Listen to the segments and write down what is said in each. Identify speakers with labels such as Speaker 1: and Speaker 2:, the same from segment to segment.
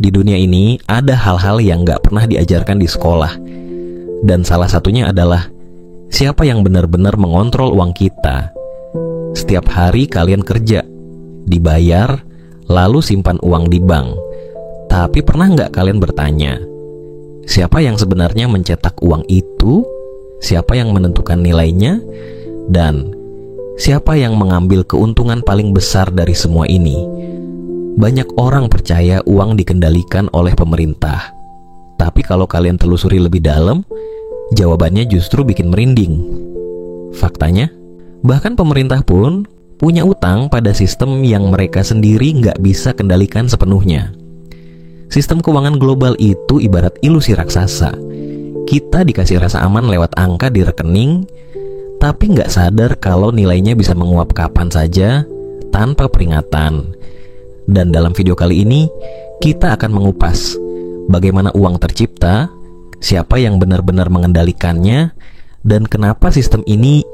Speaker 1: Di dunia ini ada hal-hal yang gak pernah diajarkan di sekolah. Dan salah satunya adalah siapa yang benar-benar mengontrol uang kita. Setiap hari kalian kerja, dibayar, lalu simpan uang di bank. Tapi pernah gak kalian bertanya, siapa yang sebenarnya mencetak uang itu? Siapa yang menentukan nilainya? Dan siapa yang mengambil keuntungan paling besar dari semua ini? Banyak orang percaya uang dikendalikan oleh pemerintah. Tapi kalau kalian telusuri lebih dalam, jawabannya justru bikin merinding. Faktanya, bahkan pemerintah pun punya utang pada sistem yang mereka sendiri nggak bisa kendalikan sepenuhnya. Sistem keuangan global itu ibarat ilusi raksasa. Kita dikasih rasa aman lewat angka di rekening, tapi nggak sadar kalau nilainya bisa menguap kapan saja tanpa peringatan. Dan dalam video kali ini, kita akan mengupas bagaimana uang tercipta, siapa yang benar-benar mengendalikannya, dan kenapa sistem ini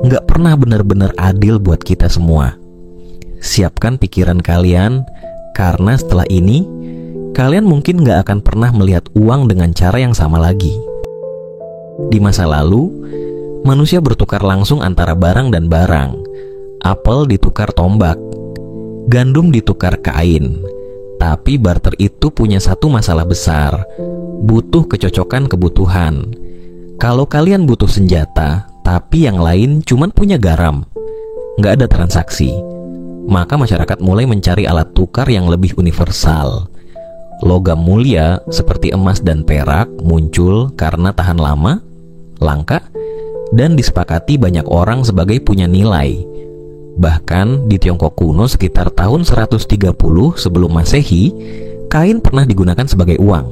Speaker 1: nggak pernah benar-benar adil buat kita semua. Siapkan pikiran kalian, karena setelah ini, kalian mungkin nggak akan pernah melihat uang dengan cara yang sama lagi. Di masa lalu, manusia bertukar langsung antara barang dan barang. Apel ditukar tombak, gandum ditukar kain. Tapi barter itu punya satu masalah besar, butuh kecocokan kebutuhan. Kalau kalian butuh senjata, tapi yang lain cuman punya garam, nggak ada transaksi, maka masyarakat mulai mencari alat tukar yang lebih universal. Logam mulia seperti emas dan perak muncul karena tahan lama, langka, dan disepakati banyak orang sebagai punya nilai. Bahkan di Tiongkok kuno sekitar tahun 130 sebelum Masehi, kain pernah digunakan sebagai uang.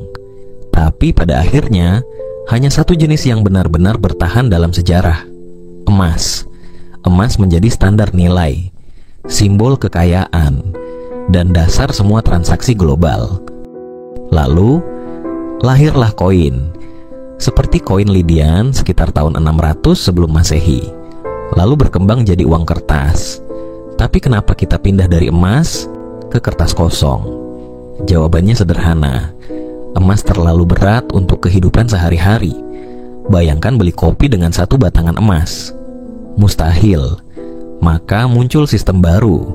Speaker 1: Tapi pada akhirnya, hanya satu jenis yang benar-benar bertahan dalam sejarah, emas. Emas menjadi standar nilai, simbol kekayaan, dan dasar semua transaksi global. Lalu, lahirlah koin. Seperti koin Lydian sekitar tahun 600 sebelum Masehi. Lalu berkembang jadi uang kertas. Tapi kenapa kita pindah dari emas ke kertas kosong? Jawabannya sederhana. Emas terlalu berat untuk kehidupan sehari-hari. Bayangkan beli kopi dengan satu batangan emas. Mustahil. Maka muncul sistem baru.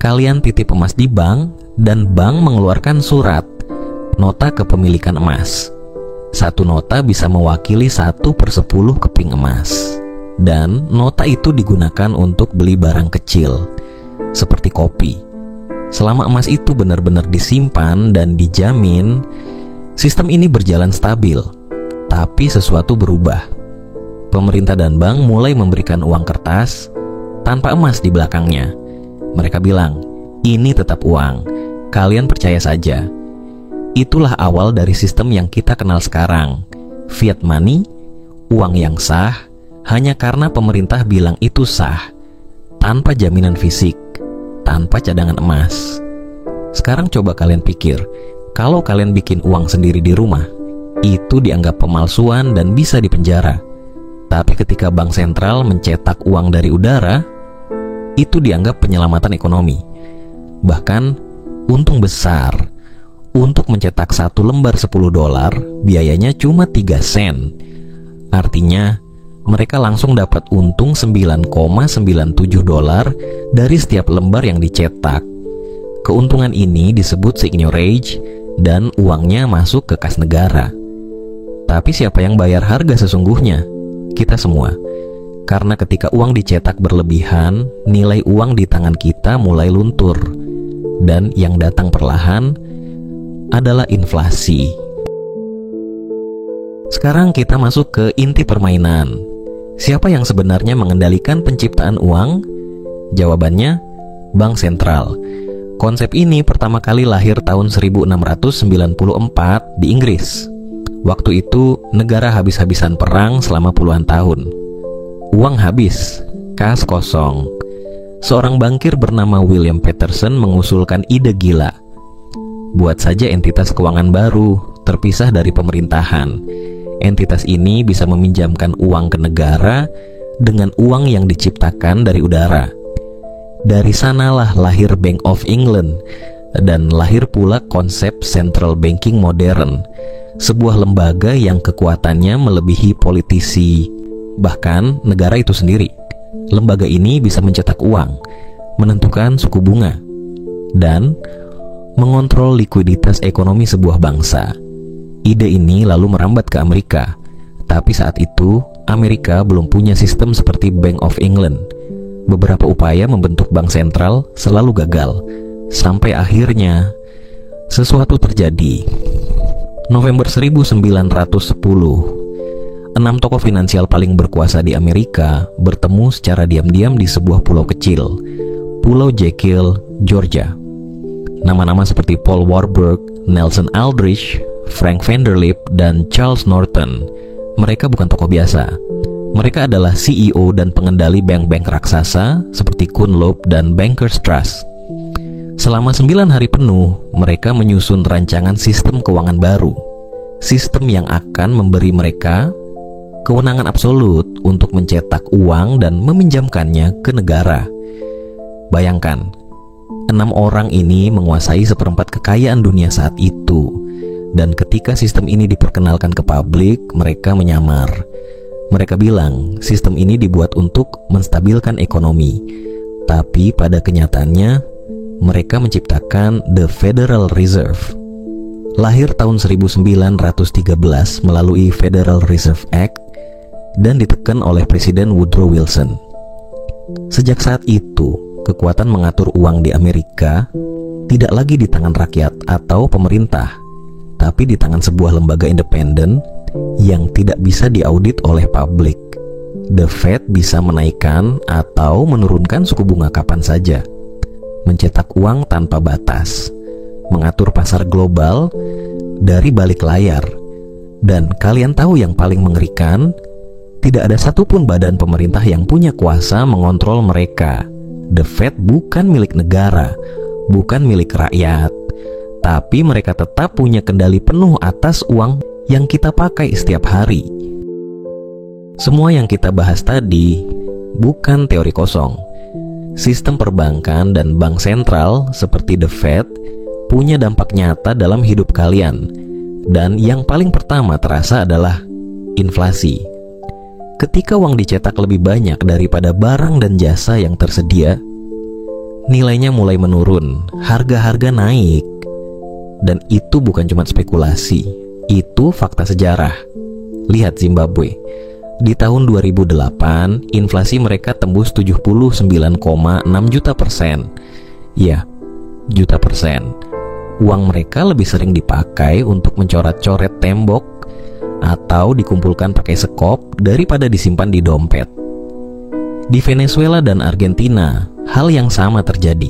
Speaker 1: Kalian titip emas di bank, dan bank mengeluarkan surat, nota kepemilikan emas. Satu nota bisa mewakili 1/10 keping emas. Dan nota itu digunakan untuk beli barang kecil, seperti kopi. Selama emas itu benar-benar disimpan dan dijamin, sistem ini berjalan stabil. Tapi sesuatu berubah. Pemerintah dan bank mulai memberikan uang kertas tanpa emas di belakangnya. Mereka bilang, ini tetap uang, kalian percaya saja. Itulah awal dari sistem yang kita kenal sekarang, fiat money, uang yang sah, hanya karena pemerintah bilang itu sah, tanpa jaminan fisik, tanpa cadangan emas. Sekarang coba kalian pikir, kalau kalian bikin uang sendiri di rumah, itu dianggap pemalsuan dan bisa dipenjara. Tapi ketika bank sentral mencetak uang dari udara, itu dianggap penyelamatan ekonomi. Bahkan untung besar. Untuk mencetak satu lembar $10, biayanya cuma 3 sen. Artinya, mereka langsung dapat untung $9,97 dari setiap lembar yang dicetak. Keuntungan ini disebut seigniorage dan uangnya masuk ke kas negara. Tapi siapa yang bayar harga sesungguhnya? Kita semua. Karena ketika uang dicetak berlebihan, nilai uang di tangan kita mulai luntur. Dan yang datang perlahan adalah inflasi. Sekarang kita masuk ke inti permainan. Siapa yang sebenarnya mengendalikan penciptaan uang? Jawabannya, Bank Sentral. Konsep ini pertama kali lahir tahun 1694 di Inggris. Waktu itu, negara habis-habisan perang selama puluhan tahun. Uang habis, kas kosong. Seorang bankir bernama William Paterson mengusulkan ide gila. Buat saja entitas keuangan baru, terpisah dari pemerintahan. Entitas ini bisa meminjamkan uang ke negara dengan uang yang diciptakan dari udara. Dari sanalah lahir Bank of England, dan lahir pula konsep central banking modern, sebuah lembaga yang kekuatannya melebihi politisi, bahkan negara itu sendiri. Lembaga ini bisa mencetak uang, menentukan suku bunga, dan mengontrol likuiditas ekonomi sebuah bangsa. Ide ini lalu merambat ke Amerika, tapi saat itu Amerika belum punya sistem seperti Bank of England. Beberapa upaya membentuk bank sentral selalu gagal, sampai akhirnya sesuatu terjadi. November 1910, 6 tokoh finansial paling berkuasa di Amerika bertemu secara diam-diam di sebuah pulau kecil, Pulau Jekyll, Georgia. Nama-nama seperti Paul Warburg, Nelson Aldrich, Frank Vanderlip, dan Charles Norton, mereka bukan tokoh biasa. Mereka adalah CEO dan pengendali bank-bank raksasa seperti Kuhn Loeb dan Bankers Trust. Selama 9 hari penuh, mereka menyusun rancangan sistem keuangan baru. Sistem yang akan memberi mereka kewenangan absolut untuk mencetak uang dan meminjamkannya ke negara. Bayangkan, 6 orang ini menguasai seperempat kekayaan dunia saat itu. Dan ketika sistem ini diperkenalkan ke publik, mereka menyamar. Mereka bilang sistem ini dibuat untuk menstabilkan ekonomi. Tapi pada kenyataannya, mereka menciptakan The Federal Reserve. Lahir tahun 1913 melalui Federal Reserve Act dan ditekan oleh Presiden Woodrow Wilson. Sejak saat itu, kekuatan mengatur uang di Amerika tidak lagi di tangan rakyat atau pemerintah, tapi di tangan sebuah lembaga independen yang tidak bisa diaudit oleh publik. The Fed bisa menaikkan atau menurunkan suku bunga kapan saja, mencetak uang tanpa batas, mengatur pasar global dari balik layar. Dan kalian tahu yang paling mengerikan? Tidak ada satupun badan pemerintah yang punya kuasa mengontrol mereka. The Fed bukan milik negara, bukan milik rakyat, tapi mereka tetap punya kendali penuh atas uang yang kita pakai setiap hari. Semua yang kita bahas tadi bukan teori kosong. Sistem perbankan dan bank sentral seperti The Fed punya dampak nyata dalam hidup kalian. Dan yang paling pertama terasa adalah inflasi. Ketika uang dicetak lebih banyak daripada barang dan jasa yang tersedia, nilainya mulai menurun, harga-harga naik. Dan itu bukan cuma spekulasi, itu fakta sejarah. Lihat Zimbabwe. Di tahun 2008, inflasi mereka tembus 79,6 juta persen. Ya, juta persen. Uang mereka lebih sering dipakai untuk mencoret-coret tembok atau dikumpulkan pakai sekop daripada disimpan di dompet. Di Venezuela dan Argentina, hal yang sama terjadi.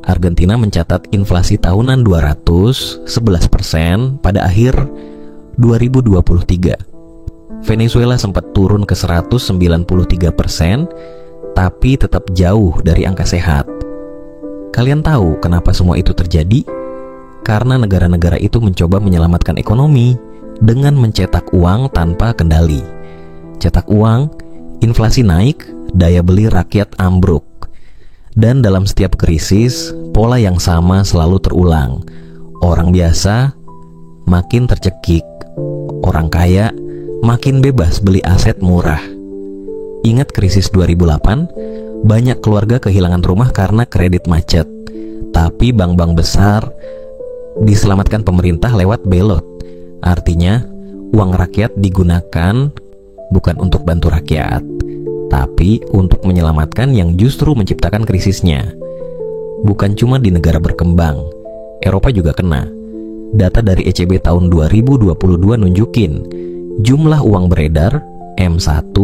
Speaker 1: Argentina mencatat inflasi tahunan 211% pada akhir 2023. Venezuela sempat turun ke 193%, tapi tetap jauh dari angka sehat. Kalian tahu kenapa semua itu terjadi? Karena negara-negara itu mencoba menyelamatkan ekonomi dengan mencetak uang tanpa kendali. Cetak uang, inflasi naik, daya beli rakyat ambruk. Dan dalam setiap krisis, pola yang sama selalu terulang. Orang biasa makin tercekik, orang kaya makin bebas beli aset murah. Ingat krisis 2008? Banyak keluarga kehilangan rumah karena kredit macet. Tapi bank-bank besar diselamatkan pemerintah lewat belot. Artinya, uang rakyat digunakan bukan untuk bantu rakyat, tapi untuk menyelamatkan yang justru menciptakan krisisnya. Bukan cuma di negara berkembang, Eropa juga kena. Data dari ECB tahun 2022 nunjukin jumlah uang beredar M1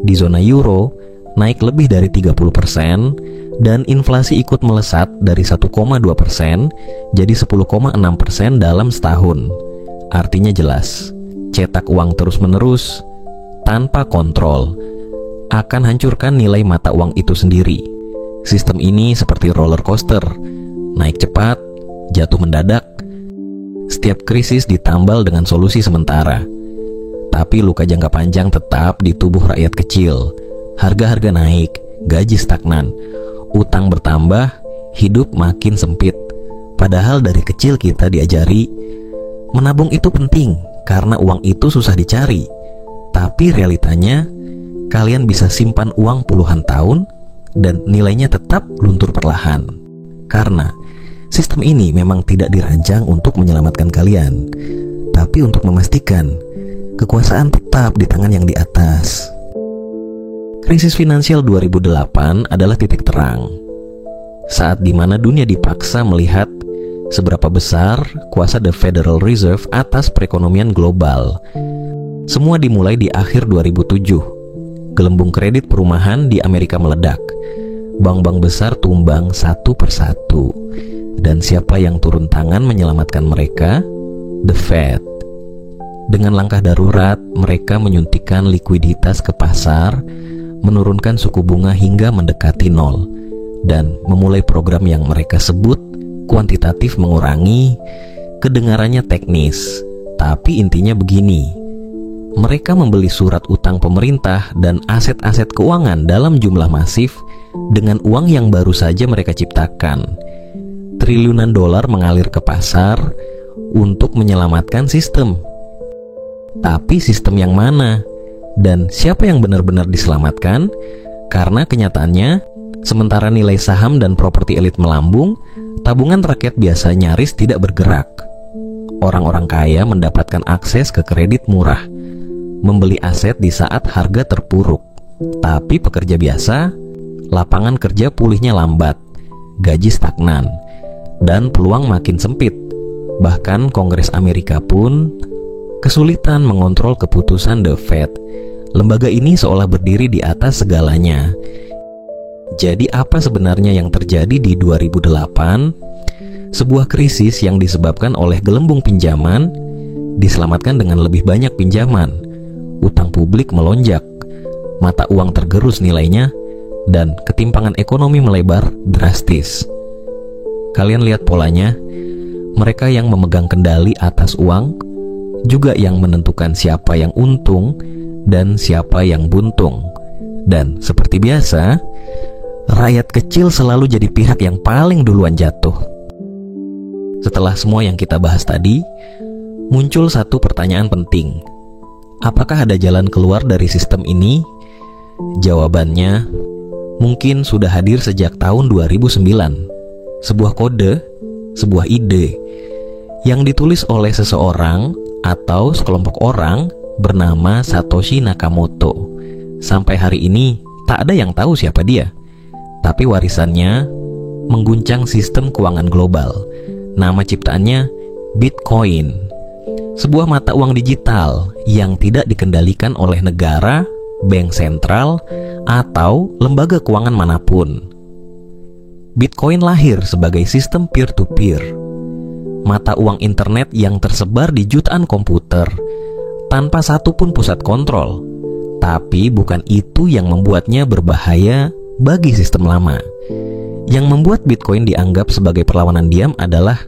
Speaker 1: di zona euro naik lebih dari 30% dan inflasi ikut melesat dari 1,2% jadi 10,6% dalam setahun. Artinya jelas, cetak uang terus-menerus tanpa kontrol akan hancurkan nilai mata uang itu sendiri. Sistem ini seperti roller coaster, naik cepat, jatuh mendadak. Setiap krisis ditambal dengan solusi sementara, tapi luka jangka panjang tetap di tubuh rakyat kecil. Harga-harga naik, gaji stagnan, utang bertambah, hidup makin sempit. Padahal dari kecil kita diajari menabung itu penting karena uang itu susah dicari. Tapi realitanya kalian bisa simpan uang puluhan tahun dan nilainya tetap luntur perlahan. Karena sistem ini memang tidak dirancang untuk menyelamatkan kalian, tapi untuk memastikan kekuasaan tetap di tangan yang di atas. Krisis finansial 2008 adalah titik terang, saat dimana dunia dipaksa melihat seberapa besar kuasa The Federal Reserve atas perekonomian global. Semua dimulai di akhir 2007. Gelembung kredit perumahan di Amerika meledak. Bank-bank besar tumbang satu persatu. Dan siapa yang turun tangan menyelamatkan mereka? The Fed. Dengan langkah darurat, mereka menyuntikkan likuiditas ke pasar, menurunkan suku bunga hingga mendekati nol, dan memulai program yang mereka sebut kuantitatif mengurangi. Kedengarannya teknis, tapi intinya begini. Mereka membeli surat utang pemerintah dan aset-aset keuangan dalam jumlah masif dengan uang yang baru saja mereka ciptakan. Triliunan dolar mengalir ke pasar untuk menyelamatkan sistem. Tapi sistem yang mana? Dan siapa yang benar-benar diselamatkan? Karena kenyataannya, sementara nilai saham dan properti elit melambung, tabungan rakyat biasa nyaris tidak bergerak. Orang-orang kaya mendapatkan akses ke kredit murah, membeli aset di saat harga terpuruk. Tapi pekerja biasa, lapangan kerja pulihnya lambat, gaji stagnan, dan peluang makin sempit. Bahkan Kongres Amerika pun kesulitan mengontrol keputusan The Fed. Lembaga ini seolah berdiri di atas segalanya. Jadi apa sebenarnya yang terjadi di 2008? Sebuah krisis yang disebabkan oleh gelembung pinjaman diselamatkan dengan lebih banyak pinjaman. Utang publik melonjak, mata uang tergerus nilainya, dan ketimpangan ekonomi melebar drastis. Kalian lihat polanya, mereka yang memegang kendali atas uang juga yang menentukan siapa yang untung dan siapa yang buntung. Dan seperti biasa, rakyat kecil selalu jadi pihak yang paling duluan jatuh. Setelah semua yang kita bahas tadi, muncul satu pertanyaan penting. Apakah ada jalan keluar dari sistem ini? Jawabannya mungkin sudah hadir sejak tahun 2009. Sebuah kode, sebuah ide yang ditulis oleh seseorang atau sekelompok orang bernama Satoshi Nakamoto. Sampai hari ini tak ada yang tahu siapa dia. Tapi warisannya mengguncang sistem keuangan global. Nama ciptaannya Bitcoin. Sebuah mata uang digital yang tidak dikendalikan oleh negara, bank sentral, atau lembaga keuangan manapun. Bitcoin lahir sebagai sistem peer-to-peer, mata uang internet yang tersebar di jutaan komputer tanpa satupun pusat kontrol. Tapi bukan itu yang membuatnya berbahaya bagi sistem lama. Yang membuat Bitcoin dianggap sebagai perlawanan diam adalah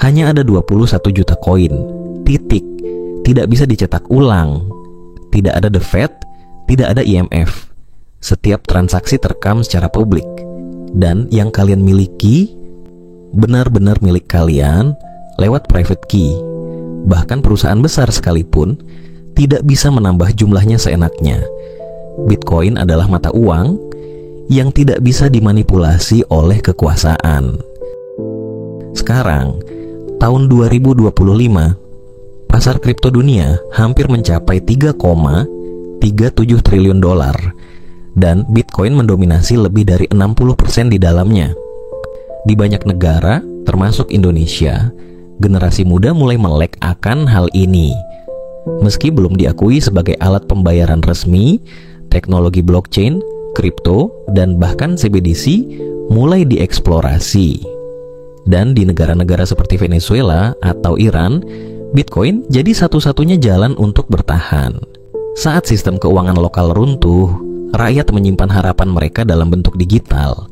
Speaker 1: hanya ada 21 juta koin. Titik. Tidak bisa dicetak ulang. Tidak ada The Fed, tidak ada IMF. Setiap transaksi terekam secara publik. Dan yang kalian miliki benar-benar milik kalian lewat private key. Bahkan perusahaan besar sekalipun tidak bisa menambah jumlahnya seenaknya. Bitcoin adalah mata uang yang tidak bisa dimanipulasi oleh kekuasaan. Sekarang, tahun 2025, pasar kripto dunia hampir mencapai 3,37 triliun dolar dan Bitcoin mendominasi lebih dari 60% di dalamnya. Di banyak negara, termasuk Indonesia, generasi muda mulai melek akan hal ini. Meski belum diakui sebagai alat pembayaran resmi, teknologi blockchain, kripto, dan bahkan CBDC mulai dieksplorasi. Dan di negara-negara seperti Venezuela atau Iran, Bitcoin jadi satu-satunya jalan untuk bertahan. Saat sistem keuangan lokal runtuh, rakyat menyimpan harapan mereka dalam bentuk digital.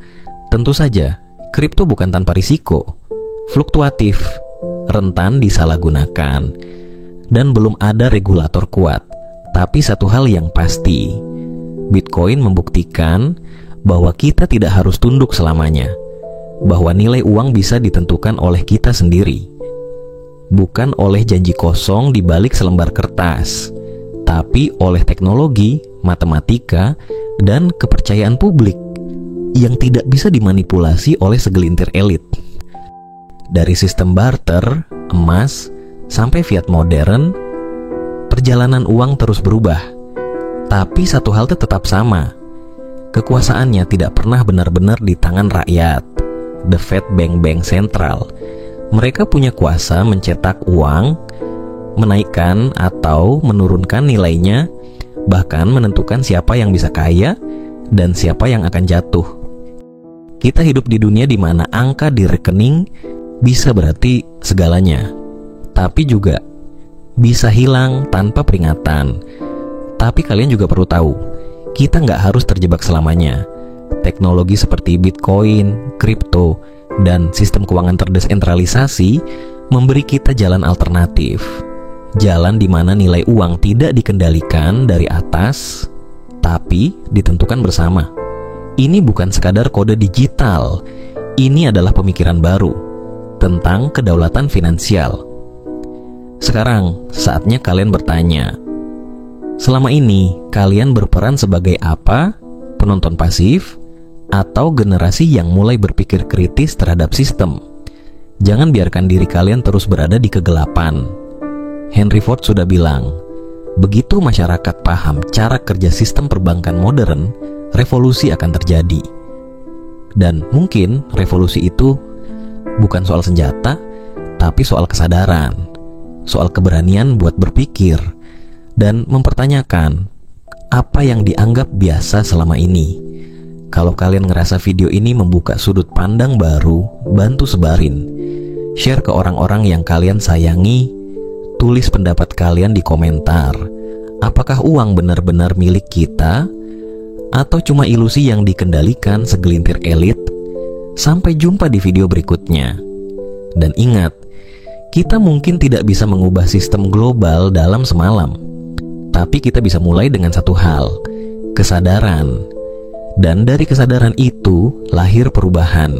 Speaker 1: Tentu saja, kripto bukan tanpa risiko, fluktuatif, rentan disalahgunakan, dan belum ada regulator kuat. Tapi satu hal yang pasti, Bitcoin membuktikan bahwa kita tidak harus tunduk selamanya. bahwa nilai uang bisa ditentukan oleh kita sendiri, bukan oleh janji kosong di balik selembar kertas, tapi oleh teknologi, matematika, dan kepercayaan publik yang tidak bisa dimanipulasi oleh segelintir elit. Dari sistem barter, emas, sampai fiat modern, perjalanan uang terus berubah. Tapi satu hal tetap sama. Kekuasaannya tidak pernah benar-benar di tangan rakyat, the Fed bank-bank sentral. Mereka punya kuasa mencetak uang, menaikkan atau menurunkan nilainya, bahkan menentukan siapa yang bisa kaya dan siapa yang akan jatuh. Kita hidup di dunia di mana angka di rekening bisa berarti segalanya, tapi juga bisa hilang tanpa peringatan. Tapi kalian juga perlu tahu, kita nggak harus terjebak selamanya. Teknologi seperti Bitcoin, kripto, dan sistem keuangan terdesentralisasi memberi kita jalan alternatif. Jalan di mana nilai uang tidak dikendalikan dari atas, tapi ditentukan bersama. Ini bukan sekadar kode digital, ini adalah pemikiran baru tentang kedaulatan finansial. Sekarang, saatnya kalian bertanya, selama ini kalian berperan sebagai apa? Penonton pasif atau generasi yang mulai berpikir kritis terhadap sistem? Jangan biarkan diri kalian terus berada di kegelapan. Henry Ford sudah bilang, begitu masyarakat paham cara kerja sistem perbankan modern, revolusi akan terjadi. Dan mungkin revolusi itu bukan soal senjata, tapi soal kesadaran, soal keberanian buat berpikir dan mempertanyakan apa yang dianggap biasa selama ini. Kalau kalian ngerasa video ini membuka sudut pandang baru, bantu sebarin. Share ke orang-orang yang kalian sayangi. Tulis pendapat kalian di komentar. Apakah uang benar-benar milik kita? Atau cuma ilusi yang dikendalikan segelintir elit? Sampai jumpa di video berikutnya. Dan ingat, kita mungkin tidak bisa mengubah sistem global dalam semalam. Tapi kita bisa mulai dengan satu hal, kesadaran. Dan dari kesadaran itu lahir perubahan.